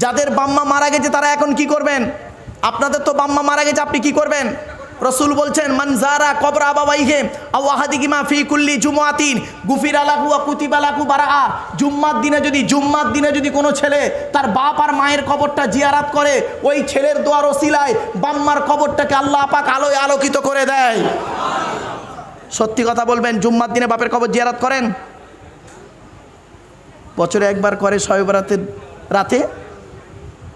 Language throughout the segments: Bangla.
যাদের বাম্মা মারা গেছে তারা এখন কি করবেন? আপনাদের তো বাম্মা মারা গেছে, আপনি কি করবেন? রসুল বলছেন, মান যারা কবর আবাওয়াইহি আও আহাদিহিমা ফি কুল্লি জুমআতিন গুফিরা লাহু ওয়া কুতিবা লাহু বারাআ। জুম্মার দিনে যদি কোনো ছেলে তার বাপ আর মায়ের কবরটা জিয়ারত করে, ওই ছেলের দোয়ার ওসিলায় বাম্মার কবরটাকে আল্লাহ পাক আলোয় আলোকিত করে দেয়। সত্যি কথা বলবেন, জুম্মার দিনে বাপের কবর জিয়ারত করেন? বছরে একবার করে শবে বরাতের রাতে,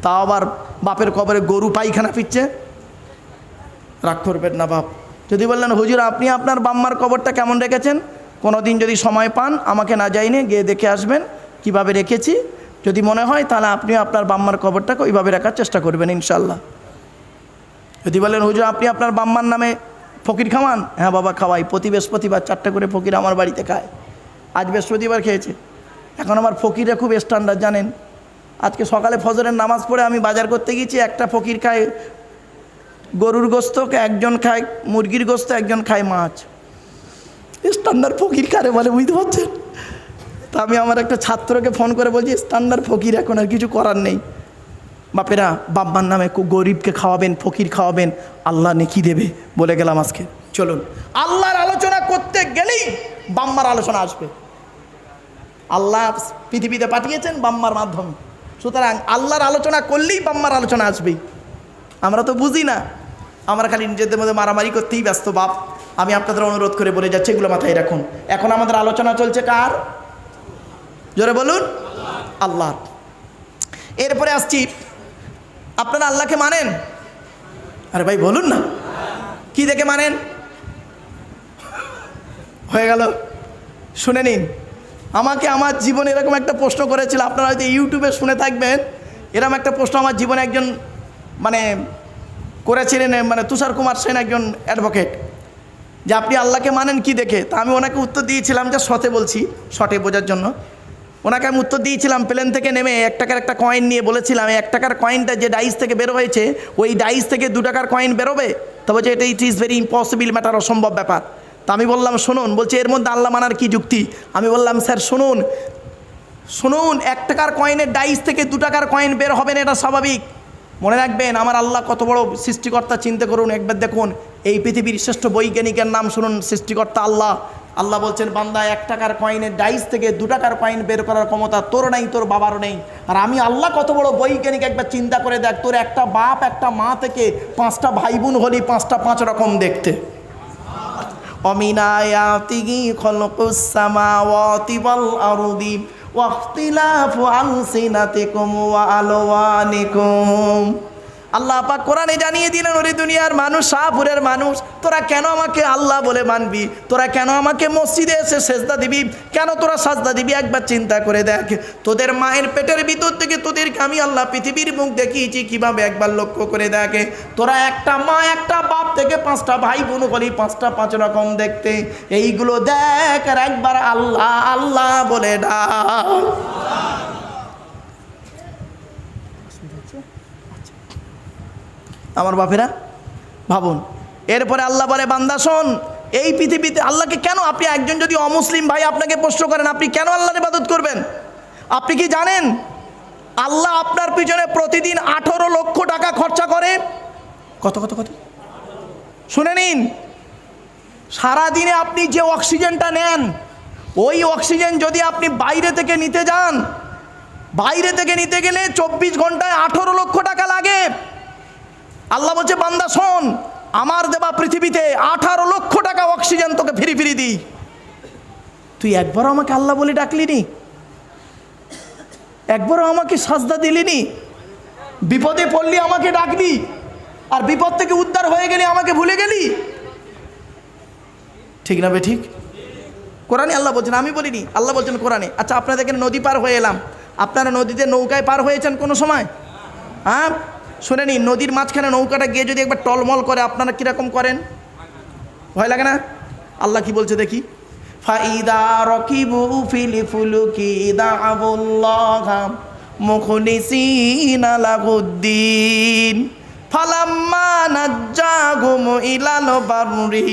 তাও আবার বাপের কবরে গরু পায়খানা পিচ্ছে। রাগ করবেন না বাপ। যদি বললেন হুজুর আপনি আপনার বাম্মার কবরটা কেমন রেখেছেন, কোনো দিন যদি সময় পান আমাকে না যাইনে গিয়ে দেখে আসবেন কিভাবে রেখেছি। যদি মনে হয় তাহলে আপনি আপনার বাম্মার কবরটাকে ওইভাবে রাখার চেষ্টা করবেন ইনশাল্লাহ। যদি বলেন হুজুর আপনি আপনার বাম্মার নামে ফকির খাওয়ান, হ্যাঁ বাবা খাওয়াই, প্রতি বৃহস্পতিবার 4টা করে ফকির আমার বাড়িতে খায়। আজ বৃহস্পতিবার খেয়েছে। এখন আমার ফকিরে খুব স্ট্যান্ডার্ড জানেন। আজকে সকালে ফজরের নামাজ পড়ে আমি বাজার করতে গিয়েছি, একটা ফকির খায় গরুর গোস্ত, একজন খায় মুরগির গোস্ত, একজন খায় মাছ। স্ট্যান্ডার্ড ফকির কারে বলে বুঝতে পারছেন? তা আমি আমার একটা ছাত্রকে ফোন করে বলছি স্ট্যান্ডার্ড ফকির, এখন আর কিছু করার নেই। বাপেরা বাম্মার নামে গরিবকে খাওয়াবেন, ফকির খাওয়াবেন, আল্লাহ নেকি দেবে বলে গেলাম আজকে। চলুন, আল্লাহর আলোচনা করতে গেলেই বাম্মার আলোচনা আসবে। আল্লাহ পৃথিবীতে পাঠিয়েছেন বাম্মার মাধ্যমে, সুতরাং আল্লাহর আলোচনা করলেই বাম্মার আলোচনা আসবেই। আমরা তো বুঝি না, আমরা খালি নিজেদের মধ্যে মারামারি করতেই ব্যস্ত। বাপ আমি আপনাদের অনুরোধ করে বলে যাচ্ছি, এগুলো মাথায় রাখুন। এখন আমাদের আলোচনা চলছে কার? জোরে বলুন, আল্লাহ। এরপরে আসছি, আপনারা আল্লাহকে মানেন? আরে ভাই বলুন না, কি দেখে মানেন? হয়ে গেল, শুনে নিন। আমাকে আমার জীবনে এরকম একটা প্রশ্ন করেছিল, আপনারা হয়তো ইউটিউবে শুনে থাকবেন। এরকম একটা প্রশ্ন আমার জীবনে একজন করেছিলেন, তুষার কুমার সেন, একজন অ্যাডভোকেট, যে আপনি আল্লাহকে মানেন কি দেখে। তা আমি ওনাকে উত্তর দিয়েছিলাম, যে শটে বলছি, শটে বোঝার জন্য ওনাকে আমি উত্তর দিয়েছিলাম। প্লেন থেকে নেমে 1 টাকার একটা কয়েন নিয়ে বলেছিলাম, 1 টাকার কয়েনটা যে ডাইস থেকে বের হয়েছে, ওই ডাইস থেকে 2 টাকার কয়েন বেরোবে? তা বলছে এটা it is very impossible matter, অসম্ভব ব্যাপার। তা আমি বললাম শুনুন, বলছে এর মধ্যে আল্লাহ মানার কি যুক্তি? আমি বললাম স্যার শুনুন 1 টাকার কয়েনের ডাইস থেকে 2 টাকার কয়েন বের হবে না, এটা স্বাভাবিক। মনে রাখবেন আমার আল্লাহ কত বড় সৃষ্টিকর্তা, চিন্তা করুন একবার। দেখুন এই পৃথিবীর শ্রেষ্ঠ বৈজ্ঞানিকের নাম শুনুন, সৃষ্টিকর্তা আল্লাহ। আল্লাহ বলছেন বান্দা 1 টাকার কয়েনের ডাইস থেকে 2 টাকার কয়েন বের করার ক্ষমতা তোর নেই, তোর বাবারও নেই। আর আমি আল্লাহ কত বড় বৈজ্ঞানিক, একবার চিন্তা করে দেখ, তোর একটা বাপ একটা মা থেকে 5টা ভাই বোন হলি 5টা 5 রকম দেখতে। অমিনায়াতিহি খলকুস সামাওয়াতি ওয়াল আরদি ওয়াখতিলাফু আলসিনাতিকুম ওয়া আলওয়ানিকুম। আল্লাহ পাক কোরআনে জানিয়ে দিলেন, ওরে দুনিয়ার মানুষ, শাহপুরের মানুষ, তোরা কেন আমাকে আল্লাহ বলে মানবি? তোরা কেন আমাকে মসজিদে এসে সেজদা দিবি? কেন তোরা সাজদা দিবি? একবার চিন্তা করে দেখ, তোদের মায়ের পেটের ভিতর থেকে তোদেরকে আমি আল্লাহ পৃথিবীর মুখ দেখিয়েছি কিভাবে, একবার লক্ষ্য করে দেখে। তোরা একটা মা একটা বাপ থেকে 5টা ভাই বোন হলি 5টা 5 রকম দেখতে। এইগুলো দেখ আর একবার আল্লাহ আল্লাহ বলে ডাক। আমার বাপেরা ভাবুন। এরপরে আল্লাহ বলে বান্দা শোন, এই পৃথিবীতে আল্লাহকে কেন, আপনি একজন যদি অমুসলিম ভাই আপনাকে প্রশ্ন করেন আপনি কেন আল্লাহর ইবাদত করবেন, আপনি কি জানেন আল্লাহ আপনার পিছনে প্রতিদিন 18 লক্ষ টাকা খরচা করে? কত কত কত শুনে নিন। সারাদিনে আপনি যে অক্সিজেনটা নেন, ওই অক্সিজেন যদি আপনি বাইরে থেকে নিতে যান, বাইরে থেকে নিতে গেলে 24 ঘন্টায় 18 লক্ষ টাকা লাগে। আল্লাহ বলছে বান্দা শোন, আমার দেবা পৃথিবীতে 18 লক্ষ টাকা অক্সিজেন তোকে ফ্রি ফ্রি দিই, তুই একবারও আমাকে আল্লাহ বলে ডাকলিনি, একবারও আমাকে সাজদা দিলিনি। বিপদে পড়লি আমাকে ডাকলি, আর বিপদ থেকে উদ্ধার হয়ে গেলি আমাকে ভুলে গেলি। ঠিক না বে ঠিক? কোরআনে আল্লাহ বলছেন, আমি বলিনি, আল্লাহ বলছেন কোরআনে। আচ্ছা আপনাদের এখানে নদী পার হয়ে এলাম, আপনারা নদীতে নৌকায় পার হয়েছেন কোনো সময়? হ্যাঁ শুনে নিন, নদীর মাঝখানে নৌকাটা গিয়ে যদি একবার টলমল করে আপনারা কীরকম করেন? ভয় লাগে না? আল্লাহ কি বলছে দেখি, ফাইদা রকিবু ফিল ফুলুকি দাআবুল্লাহা মুখলিসিনা লাহুদ্দিন ফালাম্মা নাজ্জাহুম ইলাল বাররি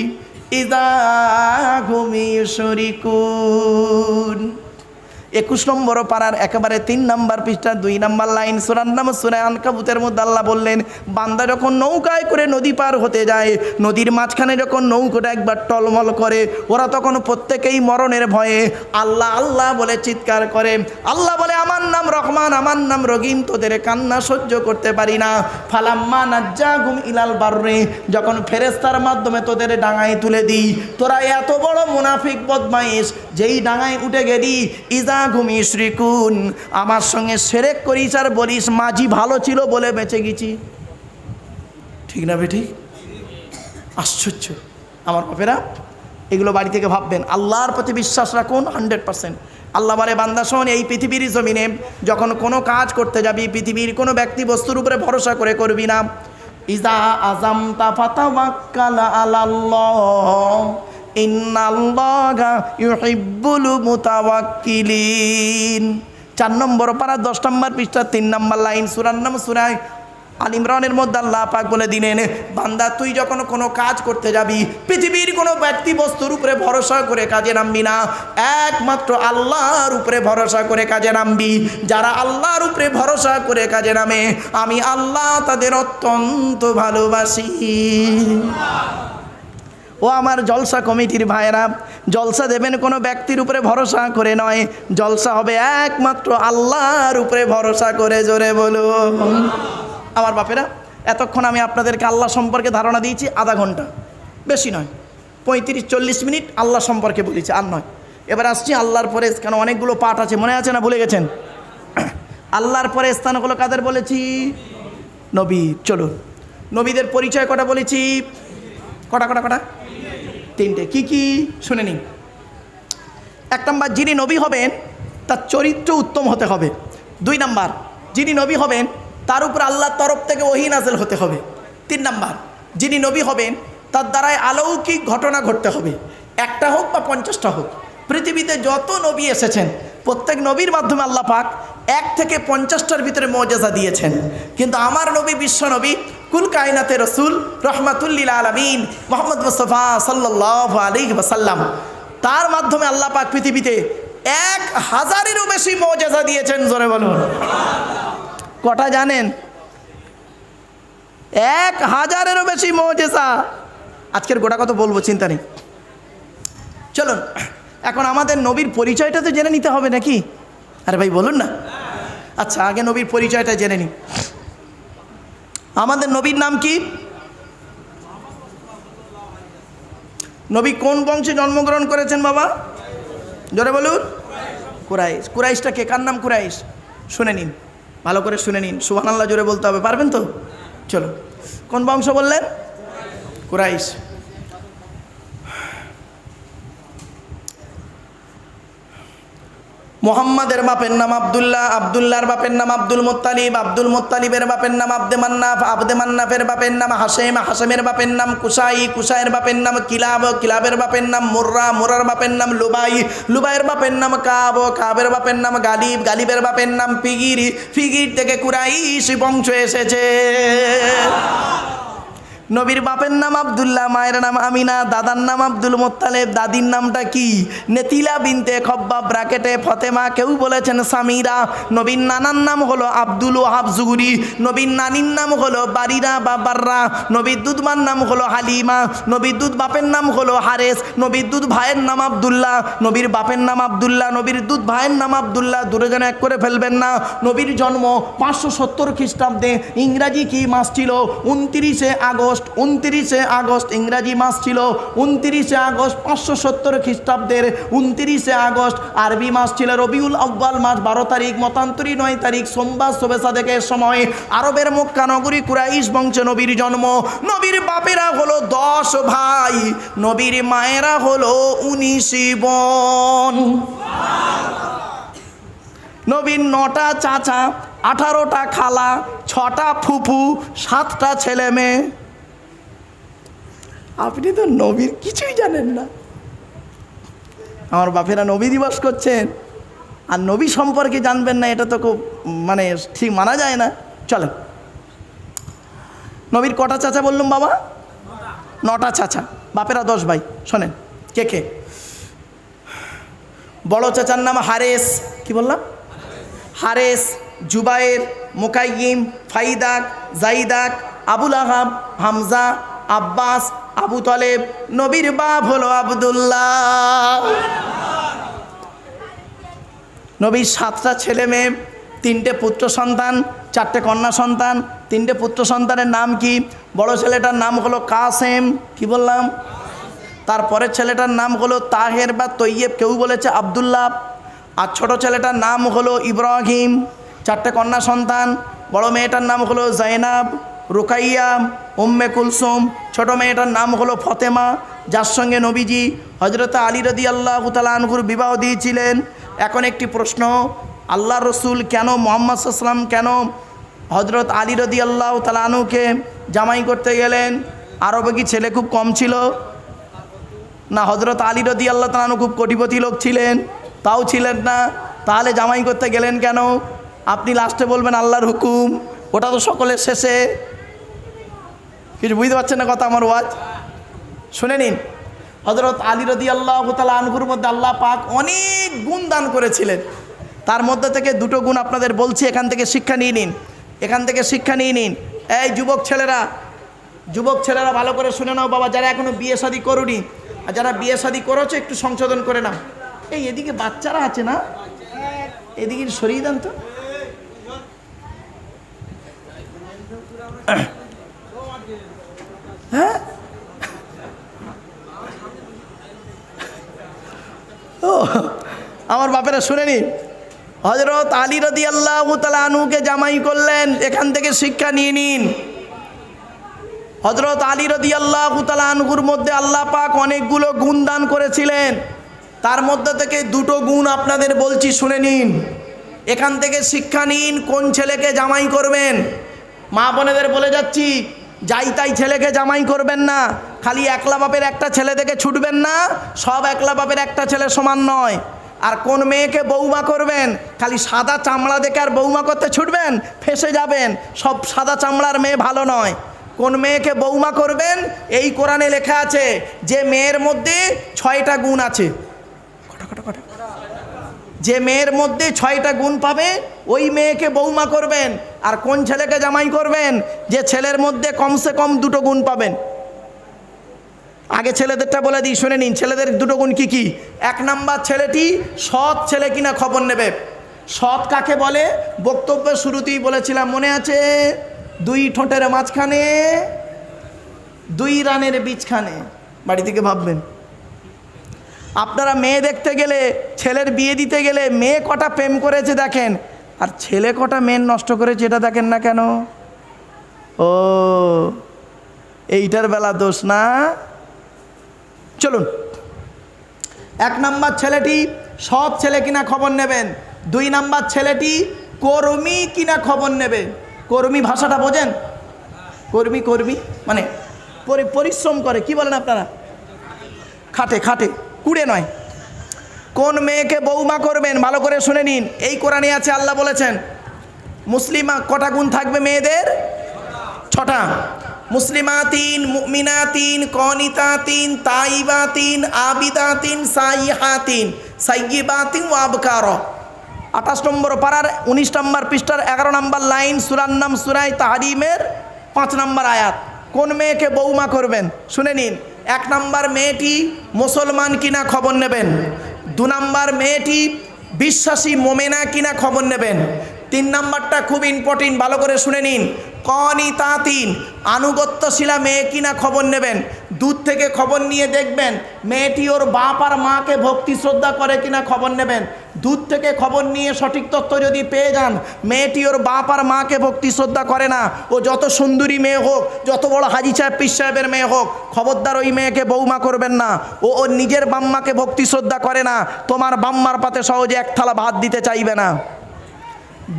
ইযা হুম ইউশরিকুন। 21 নম্বর পারার একেবারে 3 নম্বর পৃষ্ঠা 2 নম্বর লাইন, সূরার নাম সূরা আনকাবুতের মধ্যে আল্লাহ বললেন, বান্দা যখন নৌকায় করে নদী পার হতে যায়, নদীর মাঝখানে যখন নৌকাটা একবার টলমল করে, ওরা তখন প্রত্যেকেই মরণের ভয়ে আল্লাহ আল্লাহ বলে চিৎকার করে। আল্লাহ বলে, আমার নাম রহমান, আমার নাম রহিম, তোদের কান্না সহ্য করতে পারি না। ফালাম্মা নাজ্জাহুম ইলাল বাররি, যখন ফেরেশতার মাধ্যমে তোদের ডাঙায় তুলে দিই, তোরা এত বড় মুনাফিক বদমাইশ, যেই ডাঙায় উঠে গেলি, ইজা হুম ইশরিকুন, আমার সঙ্গে শিরক করিস আর বলিস মাঝি ভালো ছিল বলে বেঁচে গেছি। ঠিক না বেটি? আশ্চর্য আমার বাপেরা, এগুলো বাড়ি থেকে ভাববেন। আল্লাহর প্রতি বিশ্বাস রাখুন 100%। আল্লাহ বলে, বান্দা শোন, এই পৃথিবীর জমিনে যখন কোনো কাজ করতে যাবি, পৃথিবীর কোনো ব্যক্তি বস্তুর উপরে ভরসা করে করবি না। ইজা আযামতা ফাতাওয়াক্কাল আলাল্লাহ, ইন্নাল্লাহা ইউহিব্বুল মুতাওয়াক্কিলিন। 4 নম্বর পারা 10 নম্বর পৃষ্ঠা 3 নম্বর লাইন, সূরার নাম সূরা আল ইমরানের মধ্যে আল্লাহ পাক বলে দিলেন, বান্দা তুই যখন কোনো কাজ করতে যাবি, পৃথিবীর কোনো ব্যক্তি বস্তুর উপরে ভরসা করে কাজে নামবি না, একমাত্র আল্লাহর উপরে ভরসা করে কাজে নামবি। যারা আল্লাহর উপরে ভরসা করে কাজে নামে, আমি আল্লাহ তাদের অত্যন্ত ভালোবাসি। ও আমার জলসা কমিটির ভাইয়েরা, জলসা দেবেন কোনো ব্যক্তির উপরে ভরসা করে নয়, জলসা হবে একমাত্র আল্লাহর উপরে ভরসা করে। জোরে বলুন। আমার বাপেরা, এতক্ষণ আমি আপনাদেরকে আল্লাহ সম্পর্কে ধারণা দিয়েছি আধা ঘন্টা, বেশি নয়, 35-40 মিনিট আল্লাহ সম্পর্কে বলেছি, আর নয়। এবার আসছি আল্লাহর পরে, কেন অনেকগুলো পাঠ আছে, মনে আছে না ভুলে গেছেন? আল্লাহর পরে স্থানগুলো কাদের বলেছি? নবী। চলুন, নবীদের পরিচয় কটা বলেছি? কটা? 3টে। কি কি শুনে নিন। 1 নম্বর, যিনি নবী হবেন তার চরিত্র উত্তম হতে হবে। 2 নম্বর, যিনি নবী হবেন তার উপর আল্লাহর তরফ থেকে ওহী নাযিল হতে হবে। 3 নম্বর, যিনি নবী হবেন তার দ্বারাই অলৌকিক ঘটনা ঘটতে হবে, 1টা হোক বা 50টা হোক। পৃথিবীতে যত নবী এসেছেন, প্রত্যেক নবীর মাধ্যমে আল্লাহ পাক 1 থেকে 50টার ভিতরে মুআজিজা দিয়েছেন। কিন্তু আমার নবী, বিশ্ব নবী, কুল কায়নাতের রসুল, রহমাতুল লিল আলামিন, মুহাম্মদ মুস্তাফা সাল্লাল্লাহু আলাইহি ওয়াসাল্লাম, তার মাধ্যমে আল্লাহ পাক পৃথিবীতে 1000-এরও বেশি মুআজিজা দিয়েছেন। জোরে বলুন। কটা জানেন? 1000-এরও বেশি মুআজিজা। আজকের গোটা কথা বলবো, চিন্তা নেই। চলুন, এখন আমাদের নবীর পরিচয়টা তো জেনে নিতে হবে নাকি? আরে ভাই বলুন না। আচ্ছা, আগে নবীর পরিচয়টা জেনে নিই। আমাদের নবীর নাম কি? নবী কোন বংশে জন্মগ্রহণ করেছেন বাবা? জোরে বলুন। কুরাইশ। কুরাইশটা কে? কার নাম কুরাইশ? শুনে নিন, ভালো করে শুনে নিন, সুবহানাল্লাহ জোরে বলতে হবে, পারবেন তো? চলো, কোন বংশ বললেন? কুরাইশ। মোহাম্মদের বাপের নাম আব্দুল্লাহ, আব্দুল্লাহর বাপের নাম আব্দুল মুত্তালিব, আব্দুল মুত্তালিবের বাপের নাম আব্দে মান্নাফ, আব্দে মান্নাফের বাপের নাম হাশেম, হাশেমের বাপের নাম কুসাই, কুসাইয়ের বাপের নাম কিলাব, কিলাবের বাপের নাম মুর্রা, মুরার বাপের নাম লুবাই, লুবাইয়ের বাপের নাম কাব, কাবের বাপের নাম গালিব, গালিবের বাপের নাম ফিগির, ফিগির থেকে কুরাইশ বংশ এসেছে। নবীর বাপের নাম আব্দুল্লাহ, মায়ের নাম আমিনা, দাদার নাম আব্দুল মুত্তালিব, দাদির নামটা কি? নেতিলা বিনতে খব্বাব, ব্র্যাকেটে ফতেমা, কেউ বলেছেন সামিরা। নবীর নানার নাম হলো আব্দুল ওয়াহাব জুহরি, নবীর নানির নাম হলো বারিরা বা বাররা, নবীর দুধমার নাম হলো হালিমা, নবীর দুধ বাপের নাম হলো হারেস, নবীর দুধ ভাইয়ের নাম আব্দুল্লাহ, নবীর বাপের নাম আব্দুল্লাহ, নবীর দুধ ভাইয়ের নাম আব্দুল্লাহ। দূরে যেন এক করে ফেলবেন না। নবীর জন্ম 570 খ্রিস্টাব্দে। ইংরাজি কি মাস ছিল? 29শে আগস্ট। 29শে আগস্ট ইংরাজি মাস ছিল। 29শে আগস্ট 570 খ্রিস্টাব্দের 29শে আগস্ট আরবি মাস ছিল রবিউল আউয়াল মাস। 12 তারিখ, মতান্তরী 9 তারিখ, সোমবার শবে সাদেকের সময় আরবের মক্কা নগরী কুরাইশ বংশে নবীর জন্ম। নবীর বাপেরা হলো 10 ভাই, নবীর মায়েরা হলো 19 বোন। নবীর 9টা চাচা, 18টা খালা, 6টা ফুফু, 7টা ছেলে মেয়ে। আপনি তো নবীর কিছুই জানেন না। আমার বাপেরা নবী দিবস করছেন আর নবী সম্পর্কে জানবেন না, এটা তো খুব মানে ঠিক মানা যায় না। চলেন, নবীর কটা চাচা বললাম বাবা? 9টা চাচা, বাপেরা 10 ভাই। শোনেন কে কে। বড় চাচার নাম হারেস, কি বললাম? হারেস, জুবায়ের, মুকাইয়িম, ফাইদাক, জাইদাক, আবুল আহাব, হামজা, আব্বাস, আবু তলেব। নবীর বাপ হলো আব্দুল্লাহ। নবীর 7টা ছেলে মেয়ে, 3টে পুত্র সন্তান, 4টে কন্যা সন্তান। 3টে পুত্র সন্তানের নাম কি? বড় ছেলেটার নাম হলো কাসেম, কি বললাম? তারপরের ছেলেটার নাম হলো তাহের বা তৈয়েব, কেউ বলেছে আব্দুল্লাহ। আর ছোট ছেলেটার নাম হলো ইব্রাহিম। 4টে কন্যা সন্তান, বড় মেয়েটার নাম হলো জাইনাব, রুকাইয়া, উম্মে কুলসুম। ছোট মেয়েটার নাম হলো ফতেমা, যার সঙ্গে নবীজি হজরত আলী রাদিয়াল্লাহু তাআলা আনহুর বিবাহ দিয়েছিলেন। এখন একটি প্রশ্ন, আল্লাহ রসুল কেন, মুহাম্মদ সাল্লাল্লাহু আলাইহি ওয়াসাল্লাম কেন হজরত আলী রাদিয়াল্লাহু তাআলা আনহুকে জামাই করতে গেলেন? আরবে কি ছেলে খুব কম ছিল? না, হজরত আলী রাদিয়াল্লাহু তাআলা আনহু খুব কোটিপতি লোক ছিলেন? তাও ছিলেন না। তাহলে জামাই করতে গেলেন কেন? আপনি লাস্টে বলবেন আল্লাহর হুকুম, ওটা তো সকলের শেষে। কিছু বুঝতে পারছেন না কথা আমার ওয়াজ? শুনে নিন, হজরত আলী রাদিয়াল্লাহু তাআলা আনহুর মধ্যে আল্লাহ পাক অনেক গুণ দান করেছিলেন। তার মধ্যে থেকে 2টো গুণ আপনাদের বলছি, এখান থেকে শিক্ষা নিয়ে নিন, এখান থেকে শিক্ষা নিয়ে নিন। এই যুবক ছেলেরা ভালো করে শুনে নাও বাবা, যারা এখনো বিয়ে শাদী করুনি আর যারা বিয়ে শাদী করেছো একটু সংশোধন করে নাও। এই এদিকে বাচ্চারা আছে না, এদিকে সরিয়ে দেন তো। হ্যাঁ, ও আমার বাপেরা শুনে নিন, হযরত আলী রাদিয়াল্লাহু তাআলা আনহুকে জামাই করলেন, এখান থেকে শিক্ষা নিয়ে নিন। হযরত আলী রাদিয়াল্লাহু তাআলা আনহুর মধ্যে আল্লাহ পাক অনেকগুলো গুণ দান করেছিলেন। তার মধ্যে থেকে 2টো গুণ আপনাদের বলছি, শুনে নিন। এখান থেকে শিক্ষা নিন কোন ছেলেকে জামাই করবেন। মা বোনেদের বলে যাচ্ছি, যাই তাই ছেলেকে জামাই করবেন না। খালি একলা বাপের একটা ছেলে দেখে ছুটবেন না, সব একলা বাপের একটা ছেলে সমান নয়। আর কোন মেয়েকে বৌমা করবেন, খালি সাদা চামড়া দেখে আর বৌমা করতে ছুটবেন, ফেসে যাবেন। সব সাদা চামড়ার মেয়ে ভালো নয়। কোন মেয়েকে বৌমা করবেন, এই কোরআনে লেখা আছে যে মেয়ের মধ্যে 6টা গুণ আছে। যে মেয়ের মধ্যে 6টা গুণ পাবে ওই মেয়েকে বৌমা করবেন। আর কোন ছেলেকে জামাই করবেন, যে ছেলের মধ্যে কমসে কম 2টো গুণ পাবেন। আগে ছেলেদেরটা বলে দিই, শুনে নিন ছেলেদের 2টো গুণ কি কি। 1 নাম্বার, ছেলেটি সৎ ছেলে কিনা খবর নেবে। সৎ কাকে বলে? বক্তব্যের শুরুতেই বলেছিলাম, মনে আছে? 2 ঠোঁটের মাঝখানে 2 রানের বীজখানে। বাড়ি থেকে ভাববেন, আপনারা মেয়ে দেখতে গেলে, ছেলের বিয়ে দিতে গেলে মেয়ে কটা প্রেম করেছে দেখেন, আর ছেলে কটা মেয়ে নষ্ট করেছে এটা দেখেন না কেন? ও, এইটার বেলা দোষ না। চলুন, 1 নাম্বার ছেলেটি সৎ ছেলে কিনা খবর নেবেন। 2 নাম্বার ছেলেটি কর্মী কিনা খবর নেবে। কর্মী ভাষাটা বোঝেন? কর্মী মানে পরিশ্রম করে, কি বলেন আপনারা? খাটে, কুড়ে নয়। কোন মেয়েকে বৌমা করবেন ভালো করে শুনে নিন। এই কোরআনে আছে, আল্লাহ বলেছেন মুসলিমা কটা গুণ থাকবে মেয়েদের? 6টা। মুসলিমাতিন, মুমিনাতিন, কনিতাতিন, তাইবাতিন, আবিদাতিন, সাইহাতিন, সাইয়্যিবাতিন ওয়া আবকারা। 28 নম্বর পারার 19 নম্বর পৃষ্ঠার 11 নম্বর লাইন, সূরার নাম সূরা তাহরিমের 5 নম্বর আয়াত। কোন মেয়েকে বৌমা করবেন শুনে নিন। 1 নাম্বার, মেয়েটি মুসলমান কিনা খবর নেবেন। 2 নাম্বার, মেয়েটি বিশ্বাসী মোমেনা কিনা খবর নেবেন। 3 নাম্বারটা খুব ইম্পর্টেন্ট, ভালো করে শুনে নিন। কনিতাতিন, আনুগত্যশীলা মেয়ে কিনা খবর নেবেন। দূর থেকে খবর নিয়ে দেখবেন মেয়েটি ওর বাপ আর মাকে ভক্তি শ্রদ্ধা করে কিনা খবর নেবেন। দূর থেকে খবর নিয়ে সঠিক তথ্য যদি পেয়ে যান মেয়েটি ওর বাপ আর মাকে ভক্তি শ্রদ্ধা করে না, ও যত সুন্দরী মেয়ে হোক, যত বড় হাজি সাহেব পীর সাহেবের মেয়ে হোক, খবরদার ওই মেয়েকে বৌমা করবেন না। ও ওর নিজের বাম্মাকে ভক্তি শ্রদ্ধা করে না, তোমার বাম্মার পাতে সহজে 1 থালা ভাত দিতে চাইবে না।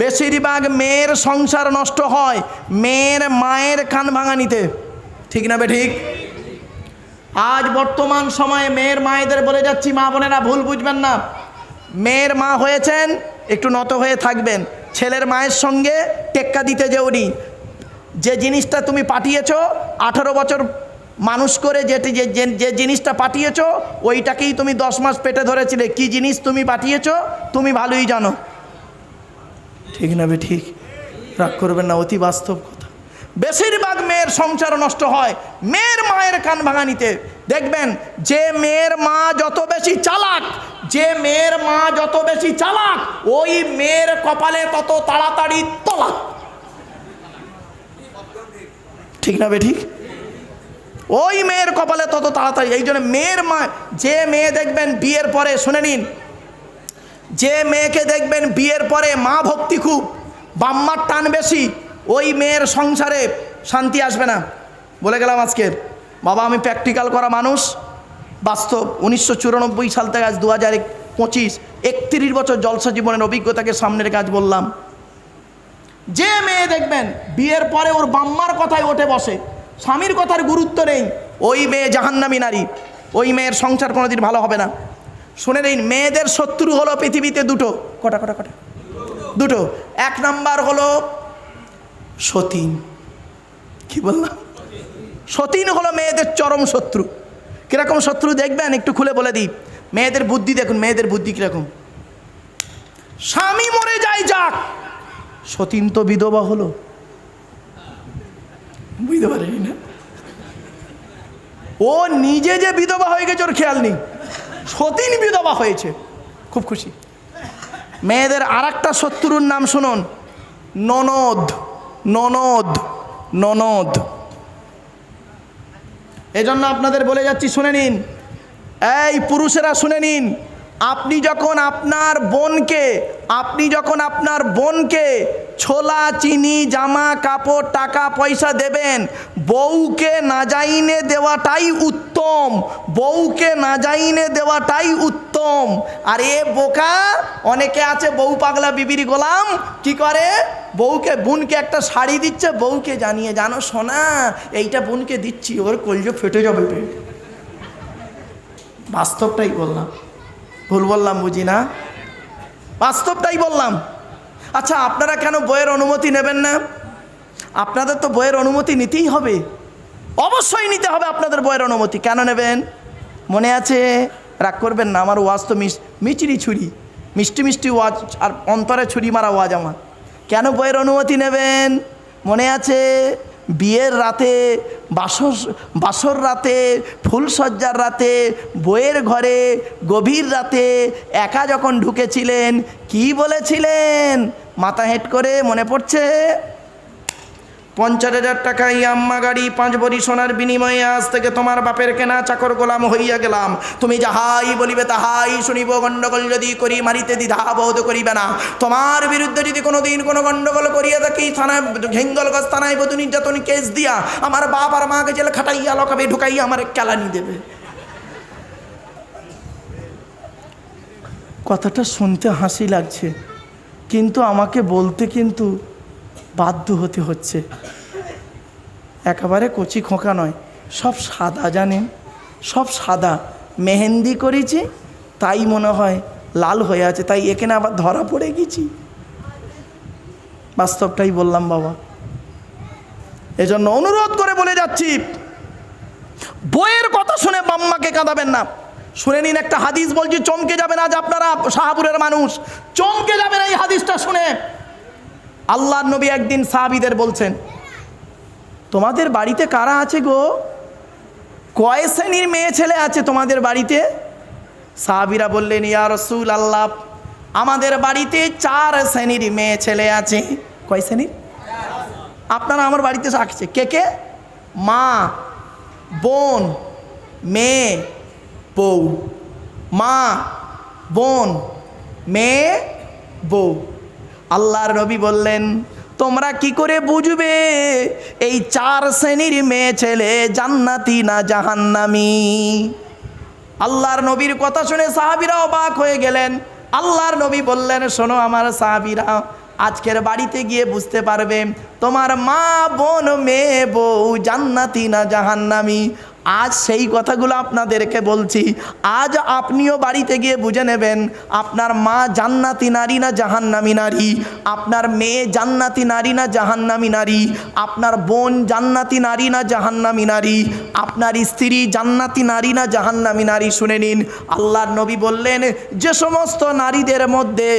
বেশিরভাগ মেয়ের সংসার নষ্ট হয় মেয়ের মায়ের কান ভাঙানিতে, ঠিক না বে ঠিক? আজ বর্তমান সময়ে মেয়ের মায়েদের বলে যাচ্ছি, মা বোনেরা ভুল বুঝবেন না। মেয়ের মা হয়েছেন, একটু নত হয়ে থাকবেন। ছেলের মায়ের সঙ্গে টেক্কা দিতে যেওনি। যে জিনিসটা তুমি পাঠিয়েছো 18 বছর মানুষ করে, যে জিনিসটা পাঠিয়েছো ওইটাকেই তুমি 10 মাস পেটে ধরেছিলে। কি জিনিস তুমি পাঠিয়েছো? তুমি ভালোই জানো। ঠিক না বে ঠিক? রাগ করবেন না, অতি বাস্তব কথা। বেশিরভাগ মেয়ের সংসার নষ্ট হয় মেয়ের মায়ের কান ভাঙানিতে। দেখবেন যে মেয়ের মা যত বেশি চালাক, যে মেয়ের মা যত বেশি চালাক, ওই মেয়ের কপালে তত তাড়াতাড়ি তলাক। ঠিক না বে ঠিক? ওই মেয়ের কপালে তত তাড়াতাড়ি। এই জন্য মেয়ের মা, যে মেয়ে দেখবেন বিয়ের পরে, শুনে নিন, যে মেয়েকে দেখবেন বিয়ের পরে মা ভক্তি খুব, বাম্মার টান বেশি, ওই মেয়ের সংসারে শান্তি আসবে না। বলে গেলাম আজকের বাবা, আমি প্র্যাকটিক্যাল করা মানুষ, বাস্তব। 1994 সাল থেকে আজ 2025, 31 বছর জলসা জীবনের অভিজ্ঞতাকে সামনের কাজ বললাম। যে মেয়ে দেখবেন বিয়ের পরে ওর বাম্মার কথায় ওঠে বসে, স্বামীর কথার গুরুত্ব নেই, ওই মেয়ে জাহান্নামী নারী। ওই মেয়ের সংসার কোনোদিন ভালো হবে না। শুনে নিন, মেয়েদের শত্রু হলো পৃথিবীতে দুটো। কটা? দুটো। এক নাম্বার হলো সতীন। কি বললাম? সতীন হলো মেয়েদের চরম শত্রু। কিরকম শত্রু দেখবেন একটু খুলে বলে দিই। মেয়েদের বুদ্ধি দেখুন, মেয়েদের বুদ্ধি কিরকম। স্বামী মরে যায় যাক, সতীন তো বিধবা হলো। বুঝতে পারেনি না? ও নিজে যে বিধবা হয়ে গেছে ওর খেয়াল নেই, সতীন বিধবা হয়েছে, খুব খুশি। মেয়েদের আর একটা শত্রুর নাম শুনুন, ননদ। ননদ, ননদ। এজন্য আপনাদের বলে যাচ্ছি, শুনে নিন, এই পুরুষেরা শুনে নিন, আপনি যখন আপনার বোনকে ছোলা, চিনি, জামা কাপড়, টাকা পয়সা দেবেন, বউকে না যাইনে দেওয়াটাই উত্তম। বউকে না যাইনে দেওয়াটাই উত্তম। আর এ বোকা অনেকে আছে, বউ পাগলা বিবির গোলাম, কি করে, বোনকে একটা শাড়ি দিচ্ছে, বউকে জানিয়ে, জানো সোনা এইটা বোনকে দিচ্ছি, ওর কলজো ফেটে যাবে। বাস্তবটাই বললাম, ভুল বললাম বুঝি না? বাস্তবটাই বললাম। আচ্ছা, আপনারা কেন বইয়ের অনুমতি নেবেন না? আপনাদের তো বইয়ের অনুমতি নিতেই হবে, অবশ্যই নিতে হবে আপনাদের বইয়ের অনুমতি। কেন নেবেন? মনে আছে? রাগ করবেন না, আমার ওয়াজ তো মিচিরি ছুরি, মিষ্টি মিষ্টি ওয়াজ, আর অন্তরে ছুরি মারা ওয়াজ আমার। কেন বইয়ের অনুমতি নেবেন? মনে আছে? বিয়ের রাতে, বাসর রাতে, ফুলসজ্জার রাতে, বইয়ের ঘরে গভীর রাতে একা যখন ঢুকেছিলেন, কি বলেছিলেন? মাথা হেঁট করে মনে পড়ছে? 50,000 টাকা ইয়াম্মা গাড়ি, 5 ভরি সোনার বিনিময়ে আজ থেকে তোমার বাপের কেনা চাকর গোলাম হইয়া গেলাম। তুমি যাহাই বলিবে তাহাই শুনিব, গণ্ডগোল যদি করি মারিতে দ্বিধা বোধ করিবে না। তোমার বিরুদ্ধে যদি কোনোদিন কোনো গণ্ডগোল করিয়া থাকি, থানায়, ঘেঙ্গলগঞ্জ থানায় বধূ নির্যাতন কেস দিয়া আমার বাপ আর মাকে জেলে খাটাইয়া লকাবে ঢুকাইয়া আমার কেলানি দেবে। কথাটা শুনতে হাসি লাগছে, কিন্তু আমাকে বলতে কিন্তু বাধ্য হতে হচ্ছে। একেবারে কচি খোকা নয়, সব সাদা, জানেন, সব সাদা। মেহেন্দি করেছি তাই মনে হয় লাল হয়ে আছে, তাই এখানে আবার ধরা পড়ে গেছি। বাস্তবটাই বললাম বাবা। এজন্য অনুরোধ করে বলে যাচ্ছি, বইয়ের কথা শুনে বাম্মাকে কাঁদাবেন না। শুনে নিন, একটা হাদিস বলছি, চমকে যাবেন। আজ আপনারা শাহপুরের মানুষ, চমকে যাবেন এই হাদিসটা শুনে। আল্লাহর নবী একদিন সাহাবীদের বলছেন, তোমাদের বাড়িতে কারা আছে গো? কয় শ্রেণীর মেয়ে ছেলে আছে তোমাদের বাড়িতে? সাহাবীরা বললেন, ইয়া রাসূল আল্লাহ, আমাদের বাড়িতে 4 শ্রেণীর মেয়ে ছেলে আছে। কয় শ্রেণীর? আপনারা আমার বাড়িতে আসছে কে কে? মা, বোন, মেয়ে, বউ। মা, বোন, মেয়ে, বউ। আল্লাহর নবী বললেন, তোমরা কি করে বুঝবে এই 4 শ্রেণীর মেয়ে ছেলে জান্নাতি না জাহান্নামী? আল্লাহর নবীর কথা শুনে সাহাবীরা অবাক হয়ে গেলেন। আল্লাহর নবী বললেন, শোনো আমার সাহাবীরা, আজকের বাড়িতে গিয়ে বুঝতে পারবে তোমার মা, বোন, মেয়ে, বউ জান্নাতি না জাহান্নামী। আজ সেই কথাগুলো আপনাদেরকে বলছি। আজ আপনিও বাড়িতে গিয়ে বুঝে নেবেন আপনার মা জান্নাতি নারী না জাহান্নামী নারী, আপনার মেয়ে জান্নাতি নারী না জাহান্নামী নারী, আপনার বোন জান্নাতি নারী না জাহান্নামী নারী, আপনার স্ত্রী জান্নাতি নারী না জাহান্নামী নারী। শুনে নিন, আল্লাহর নবী বললেন যে সমস্ত নারীদের মধ্যে,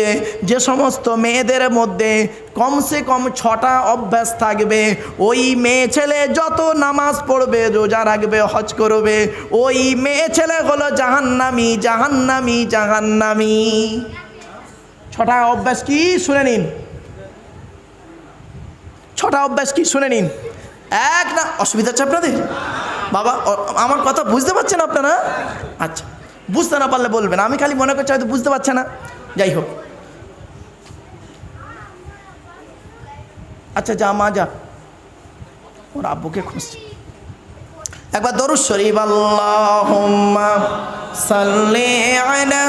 যে সমস্ত মেয়েদের মধ্যে কমসে কম 6টা অভ্যাস থাকবে, ওই মেয়ে ছেলে যত নামাজ পড়বে, রোজা রাখবে, হজ করবে, ওই মেয়ে ছেলে হলো জাহান্নামী, জাহান্নামী, জাহান্নামী। 6টা অভ্যাস কি শুনে নিন, 6টা অভ্যাস কি শুনে নিন। এক না, অসুবিধা হচ্ছে আপনাদের? বাবা আমার কথা বুঝতে পারছেন আপনারা? আচ্ছা, বুঝতে না পারলে বলবেন, আমি খালি মনে করছি হয়তো বুঝতে পারছে না। যাই হোক, আচ্ছা যা মা যা, ওর আব্বুকে খুঁজছে। একবার দরুদ শরীফ, আল্লাহুম্মা সাল্লি আলা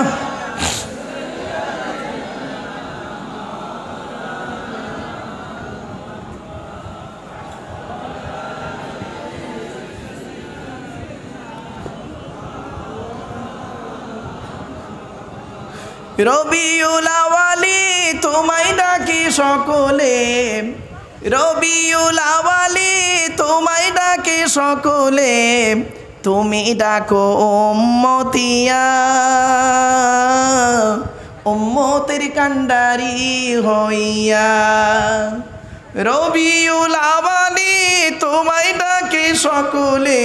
রবিউল আওয়ালি তোমায় ডাকি সকলে, রবিউল আওয়ালি তোমায় ডাকে সকলে, তুমি ডাকো উম্মতিয়া, উম্মতের কান্ডারি হইয়া। রবিউল আওয়ালি তোমায় ডাকে সকলে,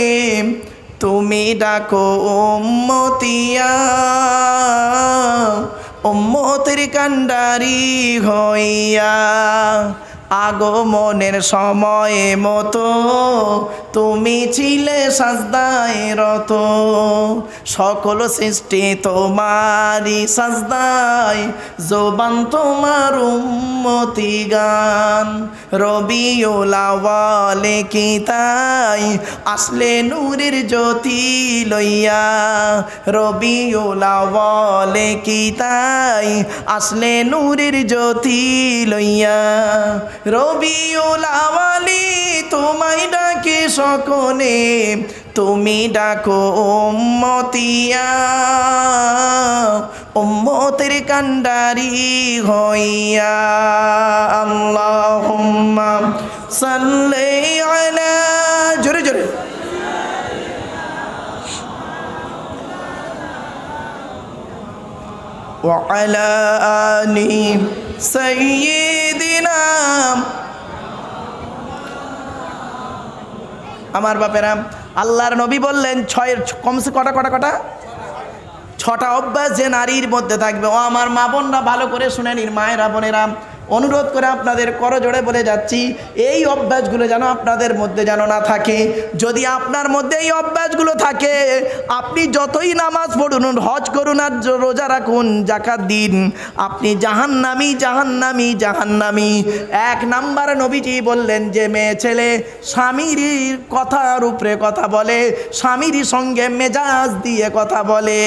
তুমি ডাকো উম্মতিয়া, উম্মতের কান্ডারি হইয়া। আগমনের সময় মতো তুমি ছিলে সাজদায় রত, সকল সৃষ্টি তোমারই সাজদায়, জবান তোমার উম্মতি গান। রবিউল আওয়ালে কি তাই আসলে নূরের জ্যোতি লইয়া, রবিউল আওয়ালে কি তাই আসলে নূরের জ্যোতি লইয়া। রবিউল আওয়ালি তোমায় ডাকে সকলে, তুমি ডাকো উম্মতিয়া, উম্মতের কান্ডারি হইয়া। আল্লাহুম্মা সাল্লি আলা, জোরে জোরে, ওয়া আলা আলি সাইয়্যিদিনা। আমার বাপেরা, আল্লাহর নবী বললেন কমসে কটা 6টা অভ্যাস যে নারীর মধ্যে থাকবে। ও আমার মা বোনরা ভালো করে শুনে নিন, মায়েরা বোনেরা, অনুরোধ করে আপনাদের করজোড়ে বলে যাচ্ছি, এই অভ্যাসগুলো যেন আপনাদের মধ্যে যেন না থাকে। যদি আপনার মধ্যে এই অভ্যাসগুলো থাকে, আপনি যতই নামাজ পড়ুন, হজ করুন আর রোজা রাখুন, যাকাত দিন, আপনি জাহান্নামী, জাহান্নামী, জাহান্নামী। 1 নাম্বার নবীজি বললেন যে মেয়ে ছেলে স্বামীর কথার উপরে কথা বলে, স্বামীর সঙ্গে মেজাজ দিয়ে কথা বলে।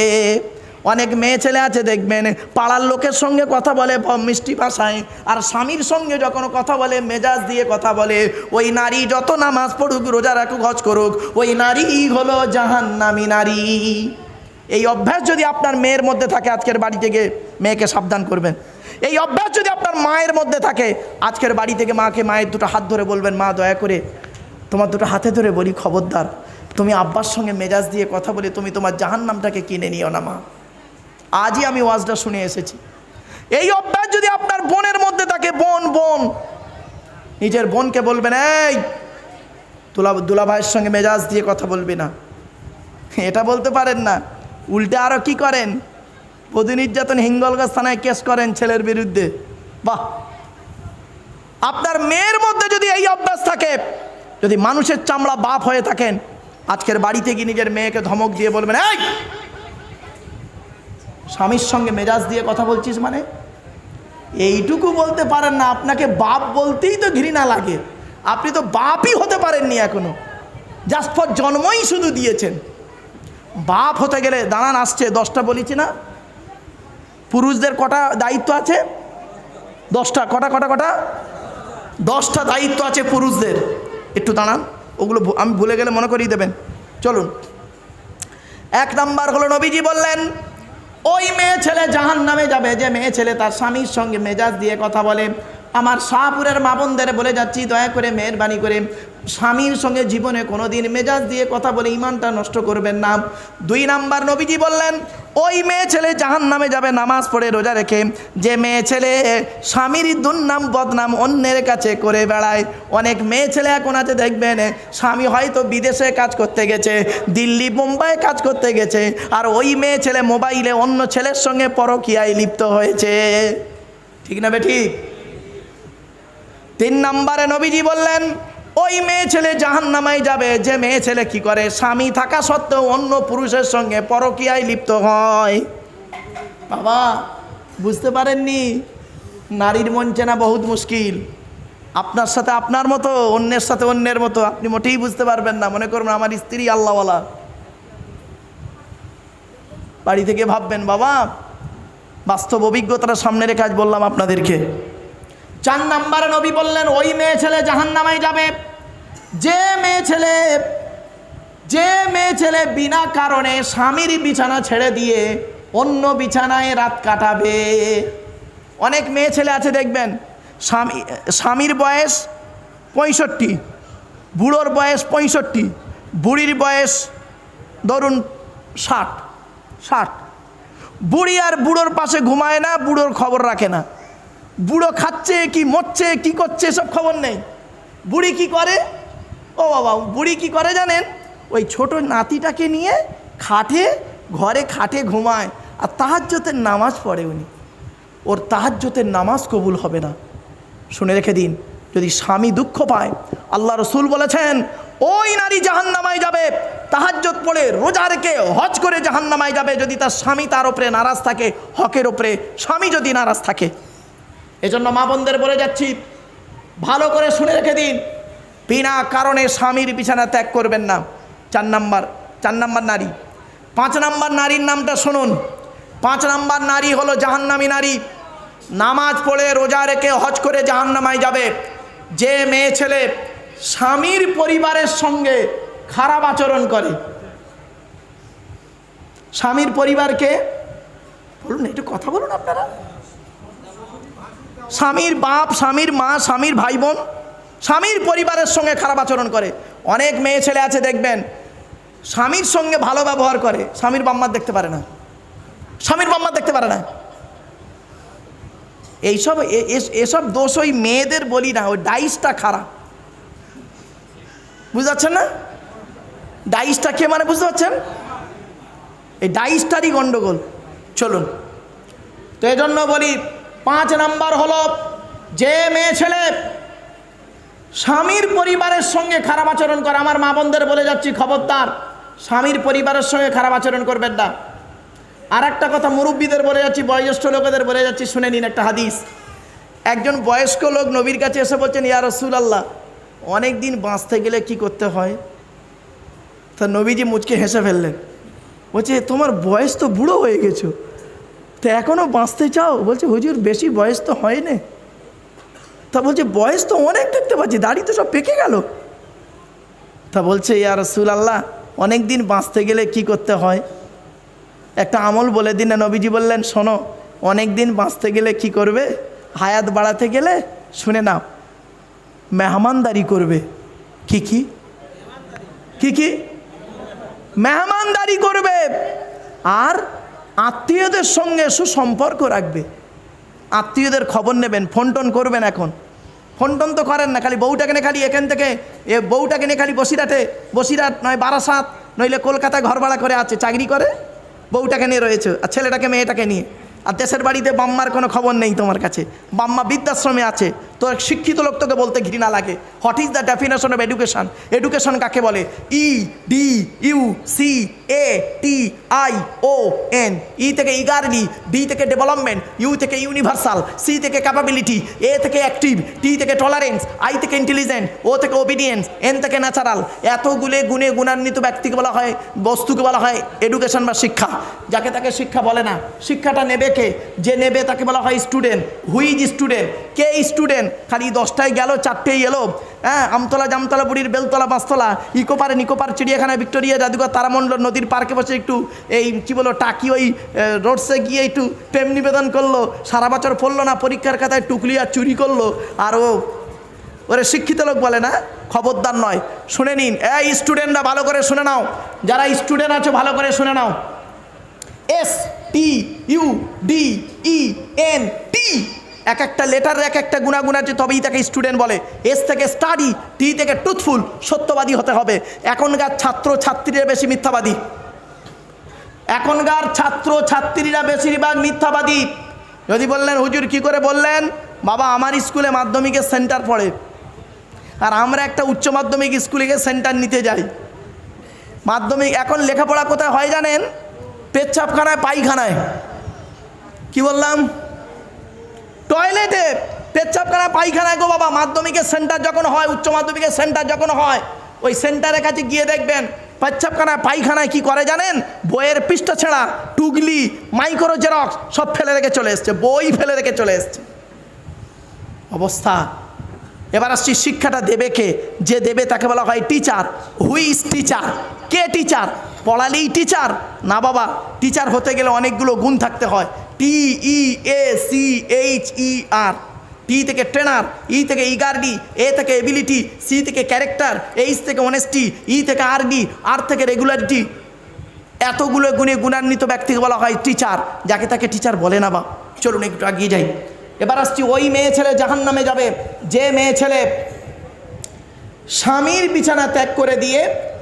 অনেক মেয়ে ছেলে আছে দেখবেন, পাড়ার লোকের সঙ্গে কথা বলে মিষ্টি ভাষায়, আর স্বামীর সঙ্গে যখন কথা বলে মেজাজ দিয়ে কথা বলে। ওই নারী যত নামাজ পড়ুক, রোজা রাখুক, হজ করুক, ওই নারী হলো জাহান্নামী নারী। এই অভ্যাস যদি আপনার মেয়ের মধ্যে থাকে, আজকের বাড়ি থেকে মেয়েকে সাবধান করবেন। এই অভ্যাস যদি আপনার মায়ের মধ্যে থাকে, আজকের বাড়ি থেকে মায়ের দুটো হাত ধরে বলবেন, মা দয়া করে তোমার দুটো হাতে ধরে বলি, খবরদার তুমি আব্বার সঙ্গে মেজাজ দিয়ে কথা বলে তুমি তোমার জাহান্নামটাকে কিনে নিও না মা। আজই আমি ওয়াজটা শুনে এসেছি। এই অভ্যাস যদি আপনার বোনের মধ্যে থাকে, বোন নিজের বোনকে বলবেন, এই দুলা ভাইয়ের সঙ্গে মেজাজ দিয়ে কথা বলবি না, এটা বলতে পারেন না। উল্টে আরও কি করেন, বধূ নির্যাতন হিঙ্গলগঞ্জ থানায় কেস করেন ছেলের বিরুদ্ধে। বাহ, আপনার মেয়ের মধ্যে যদি এই অভ্যাস থাকে, যদি মানুষের চামড়া বাপ হয়ে থাকেন, আজকের বাড়িতে গিয়ে নিজের মেয়েকে ধমক দিয়ে বলবেন, এই স্বামীর সঙ্গে মেজাজ দিয়ে কথা বলছিস মানে? এইটুকু বলতে পারেন না, আপনাকে বাপ বলতেই তো ঘৃণা লাগে। আপনি তো বাপই হতে পারেননি এখনো, জাস্ট ফর জন্মই শুধু দিয়েছেন। বাপ হতে গেলে দাঁড়ান, আসছে 10টা বলেছি না, পুরুষদের কটা দায়িত্ব আছে? 10টা। কটা 10টা দায়িত্ব আছে পুরুষদের। একটু দাঁড়ান, ওগুলো আমি ভুলে গেলে মনে করিয়ে দেবেন। চলুন, 1 নাম্বার হলো নবীজি বললেন ওই মেয়ে ছেলে জাহান্নামে যাবে যে মেয়ে ছেলে তার স্বামীর সঙ্গে মেজাজ দিয়ে কথা বলে। আমার শাহপুরের মা বোনদের বলে যাচ্ছি, দয়া করে মেহেরবানি করে স্বামীর সঙ্গে জীবনে কোনো দিন মেজাজ দিয়ে কথা বলে ইমানটা নষ্ট করবেন না। 2 নাম্বার নবীজি বললেন ওই মেয়ে ছেলে জাহান্নামে যাবে নামাজ পড়ে রোজা রেখে যে মেয়ে ছেলে স্বামীর দুর্নাম বদনাম অন্যের কাছে করে বেড়ায়। অনেক মেয়ে ছেলে এখন আছে দেখবেন, স্বামী হয়তো বিদেশে কাজ করতে গেছে, দিল্লি মুম্বাইয়ে কাজ করতে গেছে, আর ওই মেয়ে ছেলে মোবাইলে অন্য ছেলের সঙ্গে পরকীয়ায় লিপ্ত হয়েছে। ঠিক না বেঠিক? 3 নম্বরে নবীজি বললেন ওই মেয়ে ছেলে জাহান্নামায় যাবে যে মেয়ে ছেলে কি করে স্বামী থাকা সত্ত্বেও অন্য পুরুষের সঙ্গে পরকীয়ায় লিপ্ত হয়। বাবা বুঝতে পারেননি, নারীর মন চেনা বহুত মুশকিল। আপনার সাথে আপনার মতো, অন্যের সাথে অন্যের মতো, আপনি মোটেই বুঝতে পারবেন না। মনে করবেন আমার স্ত্রী আল্লাহওয়ালা, বাড়ি থেকে ভাববেন বাবা। বাস্তব অভিজ্ঞতাটা সামনে রেখে আজ বললাম আপনাদেরকে। 4 নম্বরে নবী বললেন ওই মেয়ে ছেলে জাহান্নামায় যাবে যে মেয়ে ছেলে বিনা কারণে স্বামীর বিছানা ছেড়ে দিয়ে অন্য বিছানায় রাত কাটাবে। অনেক মেয়ে ছেলে আছে দেখবেন, স্বামীর বয়স 65, বুড়োর বয়স 65, বুড়ির বয়স ধরুন 60। বুড়ি আর বুড়োর পাশে ঘুমায় না, বুড়োর খবর রাখে না। বুড়ো খাচ্ছে কি মরছে কি করছে সব খবর নেই। বুড়ি কি করে? ও বাবা, বুড়ি কি করে জানেন? ওই ছোট নাতিটাকে নিয়ে ঘরে খাটে ঘুমায়, আর তাহাজ্জুদের নামাজ পড়ে উনি। ওর তাহাজ্জুদের নামাজ কবুল হবে না। শুনে রেখে দিন, যদি স্বামী দুঃখ পায়, আল্লাহ রসুল বলেছেন ওই নারী জাহান্নামায় যাবে। তাহাজ্জুদ পড়ে রোজা রেখে হজ করে জাহান্নামায় যাবে যদি তার স্বামী তার উপরে নারাজ থাকে, হকের উপরে স্বামী যদি নারাজ থাকে। এজন্য মা বোনদের বলে যাচ্ছি, ভালো করে শুনে রেখে দিন, বিনা কারণে স্বামীর বিছানা ত্যাগ করবেন না। 4 নাম্বার নারী। 5 নাম্বার নারীর নামটা শুনুন। 5 নাম্বার নারী হলো জাহান্নামী নারী। নামাজ পড়ে রোজা রেখে হজ করে জাহান্নামায় যাবে যে মেয়ে ছেলে স্বামীর পরিবারের সঙ্গে খারাপ আচরণ করে। স্বামীর পরিবারকে বলুন, একটু কথা বলুন আপনারা। স্বামীর বাপ, স্বামীর মা, স্বামীর ভাই বোন, স্বামীর পরিবারের সঙ্গে খারাপ আচরণ করে। অনেক মেয়ে ছেলে আছে দেখবেন স্বামীর সঙ্গে ভালো ব্যবহার করে, স্বামীর বাম্মার দেখতে পারে না, স্বামীর বাম্মার দেখতে পারে না। এসব দোষ ওই মেয়েদের বলি না, ওই ডাইসটা খারাপ। বুঝতে পারছেন না? ডাইসটা কে মানে বুঝতে পারছেন? এই ডাইসটারই গন্ডগোল। চলুন, তো এজন্য বলি 5 নাম্বার হলো যে মেয়ে ছেলে স্বামীর পরিবারের সঙ্গে খারাপ আচরণ করে। আমার মা বোনদের বলে যাচ্ছি, খবরদার, স্বামীর পরিবারের সঙ্গে খারাপ আচরণ করবেন না। আর একটা কথা মুরব্বীদের বলে যাচ্ছি, বয়োজ্যেষ্ঠ লোকেদের বলে যাচ্ছি, শুনে নিন একটা হাদিস। একজন বয়স্ক লোক নবীর কাছে এসে বলছেন, ইয়া রাসূলুল্লাহ, অনেক দিন বাঁচতে গেলে কি করতে হয়? তা নবীজি মুচকে হেসে ফেললেন, বলছে তোমার বয়স তো বুড়ো হয়ে গেছো, তো এখনও বাঁচতে চাও? বলছে হুজুর বেশি বয়স তো হয়নি। তা বলছে বয়স তো অনেক দেখতে পাচ্ছি, দাড়ি তো সব পেকে গেল। তা বলছে ইয়া রাসূলুল্লাহ, অনেক দিন বাঁচতে গেলে কি করতে হয়? একটা আমল বলে দিন না। নবীজি বললেন শোনো, অনেক দিন বাঁচতে গেলে কি করবে? হায়াত বাড়াতে গেলে শুনে নাও, মেহমানদারি করবে। কি কি কি কি? মেহমানদারি করবে, আর আত্মীয়দের সঙ্গে সুসম্পর্ক রাখবে। আত্মীয়দের খবর নেবেন, ফোন টোন করবেন। এখন ফোন টোন তো করেন না, খালি বউটাকে নিয়ে খালি এখান থেকে বউটাকে নিয়ে খালি বসিরহাট নয় বারাসাত নইলে কলকাতায় ঘর ভাড়া করে আছে, চাকরি করে, বউটাকে নিয়ে রয়েছে, আর ছেলেটাকে মেয়েটাকে নিয়ে। আর দেশের বাড়িতে বাম্মার কোনো খবর নেই তোমার কাছে, বাম্মা বৃদ্ধাশ্রমে আছে। তো শিক্ষিত লোক তোকে বলতে ঘৃণা লাগে, what is the definition of education? Education কাকে বলে? EDUCATION। ই থেকে ইগারলি, ডি থেকে ডেভেলপমেন্ট, ইউ থেকে ইউনিভার্সাল, সি থেকে ক্যাপাবিলিটি, এ থেকে অ্যাক্টিভ, টি থেকে টলারেন্স, আই থেকে ইন্টেলিজেন্ট, ও থেকে ওবিডিয়েন্স, এন থেকে ন্যাচারাল। এতগুলো গুণে গুণান্বিত ব্যক্তিকে বলা হয়, বস্তুকে বলা হয় এডুকেশন বা শিক্ষা। যাকে তাকে শিক্ষা বলে না। শিক্ষাটা নেবে কে? যে নেবে তাকে বলা হয় স্টুডেন্ট। Who is student? কে স্টুডেন্ট? খালি 10টায় গেল 4টেই এলো। হ্যাঁ, আমতলা জামতলা বুড়ির বেলতলা পাঁচতলা, নিকোপার চিড়িয়াখানা, ভিক্টোরিয়া জাদুঘর, তারামণ্ডল, নদীর পার্কে বসে একটু এই কি বলো টাকি ওই রোডসে গিয়ে একটু প্রেম নিবেদন করলো, সারা বছর পড়লো না, পরীক্ষার খাতায় টুকলি আর চুরি করলো। আর ওরে শিক্ষিত লোক বলে না, খবরদার নয়। শুনে নিন, এই স্টুডেন্টরা ভালো করে শুনে নাও, যারা স্টুডেন্ট আছো ভালো করে শুনে নাও। STUDENT, এক একটা লেটার এক একটা গুণাগুণ আছে, তবেই তাকে স্টুডেন্ট বলে। এস থেকে স্টাডি, টি থেকে ট্রুথফুল, সত্যবাদী হতে হবে। এখনকার ছাত্র ছাত্রীরা বেশি মিথ্যাবাদী, এখনকার ছাত্র ছাত্রীরা বেশিরভাগ মিথ্যাবাদী। যদি বললেন হুজুর কি করে বললেন, বাবা আমার স্কুলে মাধ্যমিকের সেন্টার পড়ে, আর আমরা একটা উচ্চ মাধ্যমিক স্কুলে গিয়ে সেন্টার নিতে যাই। মাধ্যমিক এখন লেখাপড়া কোথায় হয় জানেন? পেচ্ছাপখানায়, পায়খানায়। কি বললাম? টয়লেটে, পেচ্ছাপখানায়, পায়খানায় গো বাবা। মাধ্যমিকের সেন্টার যখন হয়, উচ্চ মাধ্যমিকের সেন্টার যখন হয়, ওই সেন্টারের কাছে গিয়ে দেখবেন পেচ্ছাপখানায়, পায়খানায় কি করে জানেন? বইয়ের পৃষ্ঠা ছেঁড়া, টুগলি, মাইক্রো জেরক্স সব ফেলে রেখে চলে এসছে, বই ফেলে রেখে চলে এসছে অবস্থা। এবার আসছি শিক্ষাটা দেবে কে? যে দেবে তাকে বলা হয় টিচার। Who is teacher? কে টিচার? পড়ালেই টিচার না বাবা, টিচার হতে গেলে অনেকগুলো গুণ থাকতে হয়। TEACHER, টি থেকে ট্রেনার, ই থেকে ইগারডি, এ থেকে এবিলিটি, সি থেকে ক্যারেক্টার, এইচ থেকে অনেস্টি, ই থেকে আরডি, আর থেকে রেগুলারিটি। এতগুলো গুণে গুণান্বিত ব্যক্তিকে বলা হয় টিচার, যাকে তাকে টিচার বলে না। বা চলুন একটু এগিয়ে যাই। এবার আসছি, ওই মেয়ে ছেলে জাহান্নামে যাবে যে মেয়ে ছেলে স্বামীর বিছানা ত্যাগ করে দিয়ে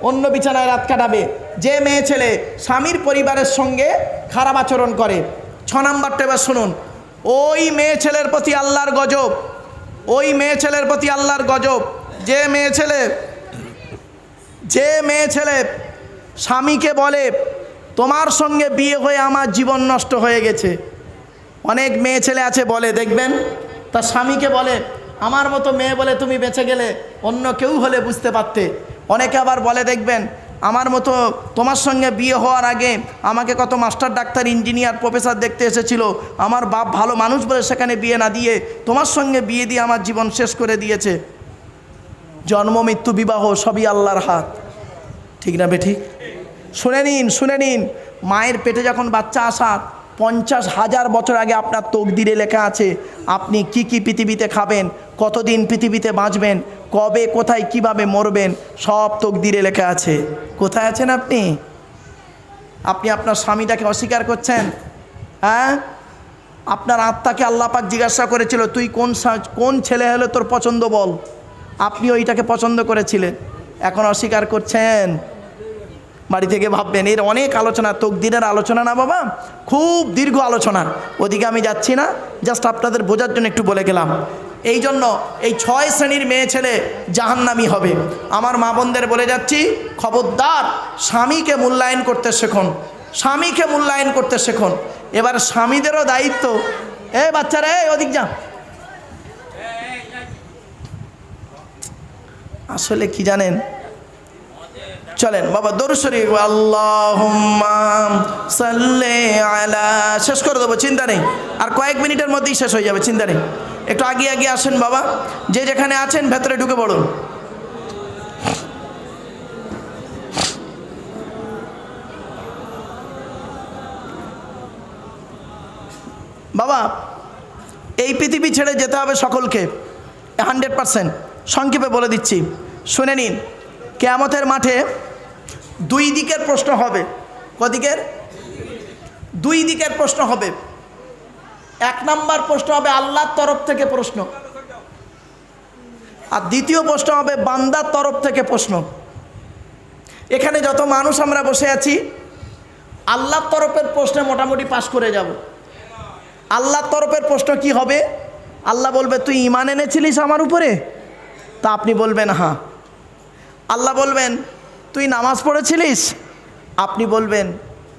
অন্য বিছানায় রাত কাটাবে, যে মেয়ে ছেলে স্বামীর পরিবারের সঙ্গে খারাপ আচরণ করে। 6 নাম্বারটা এবার শুনুন, ওই মেয়ে ছেলের প্রতি আল্লাহর গজব, ওই মেয়ে ছেলের প্রতি আল্লাহর গজব। যে মেয়ে ছেলে স্বামীকে বলে তোমার সঙ্গে বিয়ে হয়ে আমার জীবন নষ্ট হয়ে গেছে। অনেক মেয়ে ছেলে আছে বলে, দেখবেন তার স্বামীকে বলে আমার মতো মেয়ে বলে তুমি বেঁচে গেলে, অন্য কেউ হলে বুঝতে পারতে। অনেকে আবার বলে দেখবেন আমার মতো তোমার সঙ্গে বিয়ে হওয়ার আগে আমাকে কত মাস্টার, ডাক্তার, ইঞ্জিনিয়ার, প্রফেসর দেখতে এসেছিল, আমার বাপ ভালো মানুষ বলে সেখানে বিয়ে না দিয়ে তোমার সঙ্গে বিয়ে দিয়ে আমার জীবন শেষ করে দিয়েছে। জন্ম মৃত্যু বিবাহ সবই আল্লাহর হাত, ঠিক না বেঠিক? শুনে নিন, মায়ের পেটে যখন বাচ্চা আসার 50,000 বছর আগে আপনার তকদিরে লেখা আছে আপনি কি কি পৃথিবীতে খাবেন, কতদিন পৃথিবীতে বাঁচবেন, কবে কোথায় কিভাবে মরবেন, সব তকদিরে লেখা আছে। কোথায় আছেন আপনি? আপনার স্বামীটাকে অস্বীকার করছেন। হ্যাঁ, আপনার আত্মাকে আল্লাহ পাক জিজ্ঞাসা করেছিল তুই কোন ছেলে হলে তোর পছন্দ বল, আপনি ওইটাকে পছন্দ করেছিলেন, এখন অস্বীকার করছেন। বাড়ি থেকে ভাববেন, এর অনেক আলোচনা, তকদিরের আলোচনা না বাবা, খুব দীর্ঘ আলোচনা, ওদিকে আমি যাচ্ছি না, জাস্ট আপনাদের বোঝার জন্য একটু বলে গেলাম। এই জন্য এই 6 শ্রেণীর মেয়ে ছেলে জাহান্নামী হবে। আমার মা বোনদের বলে যাচ্ছি, খবরদার স্বামীকে মূল্যায়ন করতে শেখুন, স্বামীকে মূল্যায়ন করতে শেখুন। এবার স্বামীদেরও দায়িত্ব, বাচ্চারা ওদিক যা, আসলে কি জানেন, চলেন বাবা দরুদ শরীফ, আল্লাহুম্মা সাল্লি আলা, শেষ করে দেবো, চিন্তা নেই, আর কয়েক মিনিটের মধ্যেই শেষ হয়ে যাবে, চিন্তা নেই। একটু আগে আসেন বাবা, যে যেখানে আছেন ভেতরে ঢুকে পড়ুন। বাবা এই পৃথিবী ছেড়ে যেতে হবে সকলকে, 100%। সংক্ষেপে বলে দিচ্ছি, শুনে নিন। কিয়ামতের মাঠে 2 দিকের প্রশ্ন হবে। কদিকের? 2 দিকের প্রশ্ন হবে। 1 নাম্বার প্রশ্ন হবে আল্লাহর তরফ থেকে প্রশ্ন, আর দ্বিতীয় প্রশ্ন হবে বান্দার তরফ থেকে প্রশ্ন। এখানে যত মানুষ আমরা বসে আছি আল্লাহর তরফের প্রশ্নে মোটামুটি পাশ করে যাব। আল্লাহর তরফের প্রশ্ন কি হবে? আল্লাহ বলবে তুই ঈমান এনেছিলিস আমার উপরে? তা আপনি বলবেন হ্যাঁ। আল্লাহ বলবেন তুই নামাজ পড়েছিলিস? আপনি বলবেন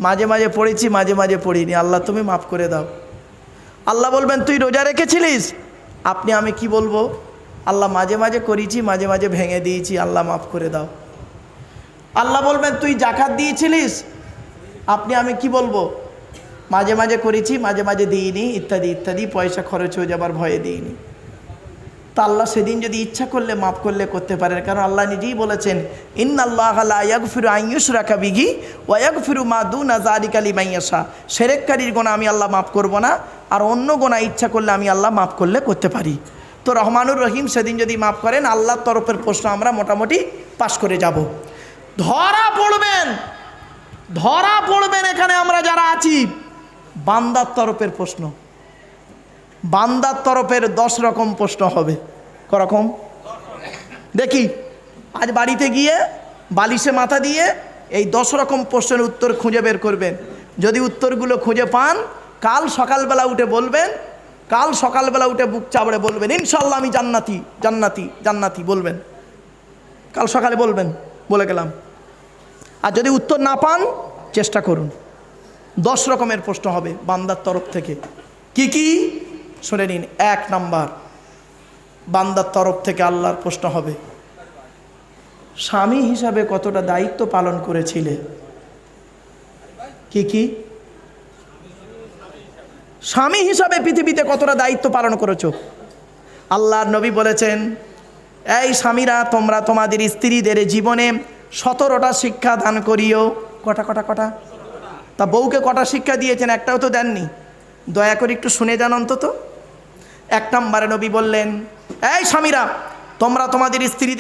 মাঝে মাঝে পড়েছি, মাঝে মাঝে পড়িনি, আল্লাহ তুমি মাফ করে দাও। আল্লাহ বলবেন তুই রোজা রেখেছিলিস? আমি কি বলবো? আল্লাহ মাঝে মাঝে করেছি, মাঝে মাঝে ভেঙে দিয়েছি, আল্লাহ মাফ করে দাও। আল্লাহ বলবেন তুই জাকাত দিয়েছিলিস? আমি কি বলবো? মাঝে মাঝে করেছি, মাঝে মাঝে দিইনি, ইত্যাদি ইত্যাদি, পয়সা খরচ হয়ে যাবার ভয়ে দিইনি। তা আল্লাহ সেদিন যদি ইচ্ছা করলে মাফ করলে করতে পারেন, কারণ আল্লাহ নিজেই বলেছেন ইন্নাল্লাহা লা ইয়াগফিরু আন ইউশরাকা বিহি ওয়া ইয়াগফিরু মা দুনা যালিকা লিমান ইয়াশা। শিরককারীর গুনাহ আমি আল্লাহ মাফ করব না, আর অন্য গুনাহ ইচ্ছা করলে আমি আল্লাহ মাফ করলে করতে পারি। তো রহমানুর রহিম সেদিন যদি মাফ করেন, আল্লাহর তরফের প্রশ্ন আমরা মোটামুটি পাশ করে যাব। ধরা পড়বেন এখানে আমরা যারা আছি, বান্দার তরফের প্রশ্ন। বান্দার তরফের 10 রকম প্রশ্ন হবে। করকম দেখি, আজ বাড়িতে গিয়ে বালিশে মাথা দিয়ে এই 10 রকম প্রশ্নের উত্তর খুঁজে বের করবেন। যদি উত্তরগুলো খুঁজে পান, কাল সকালবেলা উঠে বলবেন, কাল সকালবেলা উঠে বুক চাপড়ে বলবেন ইনশাল্লাহ আমি জান্নাতি জান্নাতি জান্নাতি বলবেন, কাল সকালে বলবেন, বলে গেলাম। আর যদি উত্তর না পান, চেষ্টা করুন। 10 রকমের প্রশ্ন হবে বান্দার তরফ থেকে। কি কি শুনে নিন। 1 নাম্বার, বান্দার তরফ থেকে আল্লাহর প্রশ্ন হবে, স্বামী হিসাবে কতটা দায়িত্ব পালন করেছিলে। কি কি? স্বামী হিসাবে পৃথিবীতে কতটা দায়িত্ব পালন করেছো। আল্লাহর নবী বলেছেন, এই স্বামীরা তোমরা তোমাদের স্ত্রীদের জীবনে 17টা শিক্ষা দান করিও। কটা? তা বউকে কটা শিক্ষা দিয়েছেন? একটাও তো দেননি। দয়া করে একটু শুনে যান অন্তত। 1 নম্বরে নবী বললেন, এই স্বামীরা তোমরা তোমাদের স্ত্রী